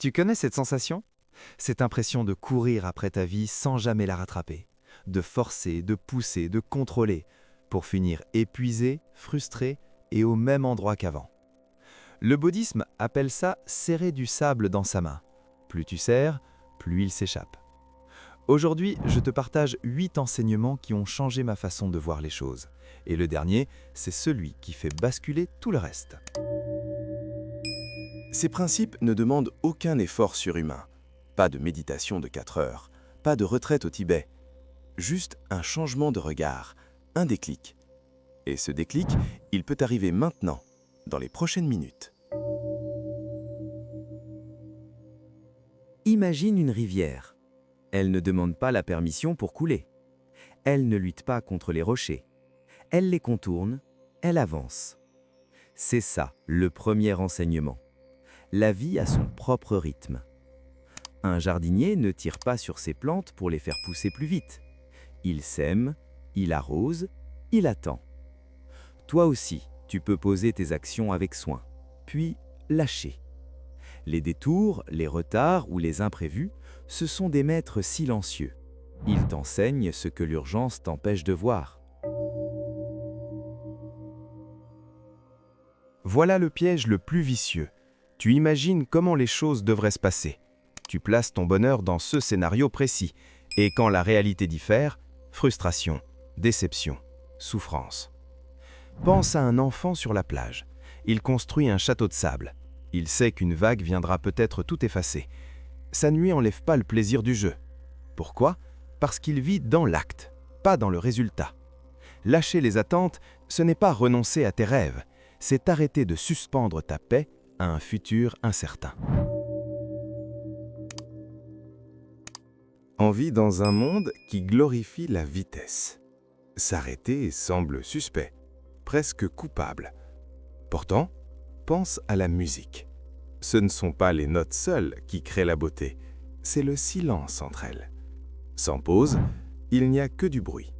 Tu connais cette sensation? Cette impression de courir après ta vie sans jamais la rattraper, de forcer, de pousser, de contrôler, pour finir épuisé, frustré et au même endroit qu'avant. Le bouddhisme appelle ça serrer du sable dans sa main. Plus tu serres, plus il s'échappe. Aujourd'hui, je te partage 8 enseignements qui ont changé ma façon de voir les choses. Et le dernier, c'est celui qui fait basculer tout le reste. Ces principes ne demandent aucun effort surhumain. Pas de méditation de 4 heures, pas de retraite au Tibet. Juste un changement de regard, un déclic. Et ce déclic, il peut arriver maintenant, dans les prochaines minutes. Imagine une rivière. Elle ne demande pas la permission pour couler. Elle ne lutte pas contre les rochers. Elle les contourne, elle avance. C'est ça, le premier enseignement. La vie a son propre rythme. Un jardinier ne tire pas sur ses plantes pour les faire pousser plus vite. Il sème, il arrose, il attend. Toi aussi, tu peux poser tes actions avec soin, puis lâcher. Les détours, les retards ou les imprévus, ce sont des maîtres silencieux. Ils t'enseignent ce que l'urgence t'empêche de voir. Voilà le piège le plus vicieux. Tu imagines comment les choses devraient se passer. Tu places ton bonheur dans ce scénario précis. Et quand la réalité diffère, frustration, déception, souffrance. Pense à un enfant sur la plage. Il construit un château de sable. Il sait qu'une vague viendra peut-être tout effacer. Ça ne lui enlève pas le plaisir du jeu. Pourquoi? Parce qu'il vit dans l'acte, pas dans le résultat. Lâcher les attentes, ce n'est pas renoncer à tes rêves, c'est arrêter de suspendre ta paix à un futur incertain. On vit dans un monde qui glorifie la vitesse. S'arrêter semble suspect, presque coupable. Pourtant, pense à la musique. Ce ne sont pas les notes seules qui créent la beauté, c'est le silence entre elles. Sans pause, il n'y a que du bruit.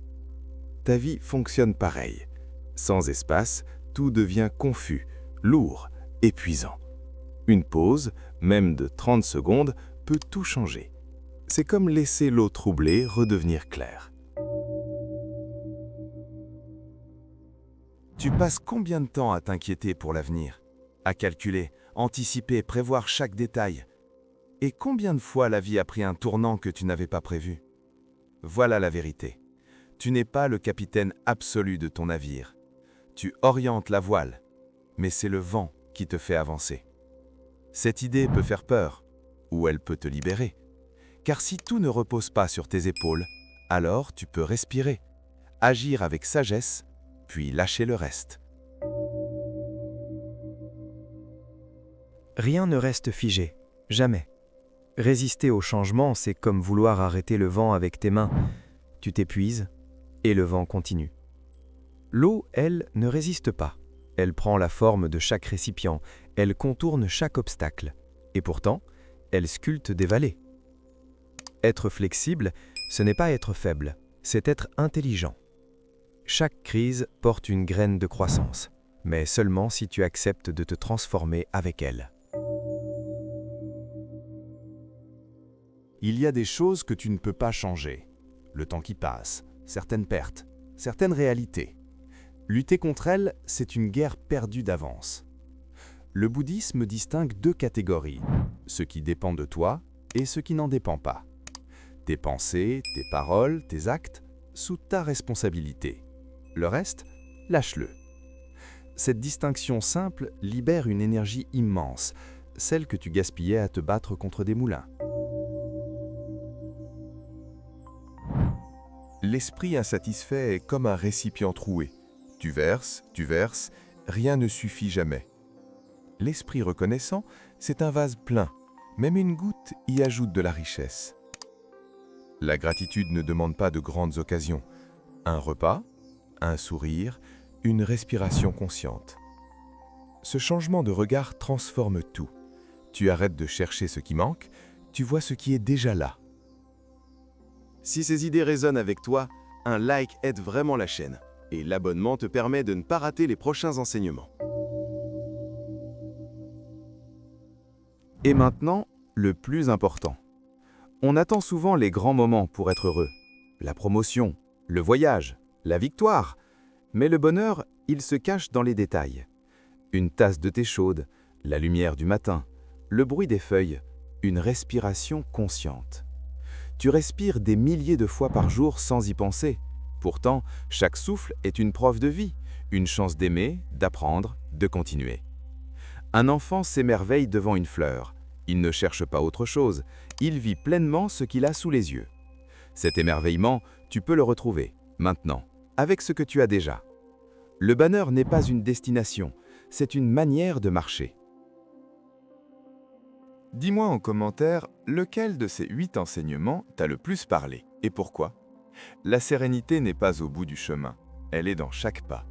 Ta vie fonctionne pareil. Sans espace, tout devient confus, lourd, épuisant. Une pause, même de 30 secondes, peut tout changer. C'est comme laisser l'eau troublée redevenir claire. Tu passes combien de temps à t'inquiéter pour l'avenir? À calculer, anticiper, prévoir chaque détail? Et combien de fois la vie a pris un tournant que tu n'avais pas prévu? Voilà la vérité. Tu n'es pas le capitaine absolu de ton navire. Tu orientes la voile, mais c'est le vent qui te fait avancer. Cette idée peut faire peur, ou elle peut te libérer. Car si tout ne repose pas sur tes épaules, alors tu peux respirer, agir avec sagesse, puis lâcher le reste. Rien ne reste figé, jamais. Résister au changement, c'est comme vouloir arrêter le vent avec tes mains. Tu t'épuises et le vent continue. L'eau, elle, ne résiste pas. Elle prend la forme de chaque récipient, elle contourne chaque obstacle. Et pourtant, elle sculpte des vallées. Être flexible, ce n'est pas être faible, c'est être intelligent. Chaque crise porte une graine de croissance, mais seulement si tu acceptes de te transformer avec elle. Il y a des choses que tu ne peux pas changer. Le temps qui passe, certaines pertes, certaines réalités. Lutter contre elles, c'est une guerre perdue d'avance. Le bouddhisme distingue 2 catégories, ce qui dépend de toi et ce qui n'en dépend pas. Tes pensées, tes paroles, tes actes, sous ta responsabilité. Le reste, lâche-le. Cette distinction simple libère une énergie immense, celle que tu gaspillais à te battre contre des moulins. L'esprit insatisfait est comme un récipient troué. Tu verses, rien ne suffit jamais. L'esprit reconnaissant, c'est un vase plein. Même une goutte y ajoute de la richesse. La gratitude ne demande pas de grandes occasions. Un repas, un sourire, une respiration consciente. Ce changement de regard transforme tout. Tu arrêtes de chercher ce qui manque, tu vois ce qui est déjà là. Si ces idées résonnent avec toi, un like aide vraiment la chaîne. Et l'abonnement te permet de ne pas rater les prochains enseignements. Et maintenant, le plus important. On attend souvent les grands moments pour être heureux. La promotion, le voyage, la victoire. Mais le bonheur, il se cache dans les détails. Une tasse de thé chaude, la lumière du matin, le bruit des feuilles, une respiration consciente. Tu respires des milliers de fois par jour sans y penser. Pourtant, chaque souffle est une preuve de vie, une chance d'aimer, d'apprendre, de continuer. Un enfant s'émerveille devant une fleur. Il ne cherche pas autre chose, il vit pleinement ce qu'il a sous les yeux. Cet émerveillement, tu peux le retrouver, maintenant, avec ce que tu as déjà. Le bonheur n'est pas une destination, c'est une manière de marcher. Dis-moi en commentaire lequel de ces 8 enseignements t'a le plus parlé et pourquoi. La sérénité n'est pas au bout du chemin, elle est dans chaque pas.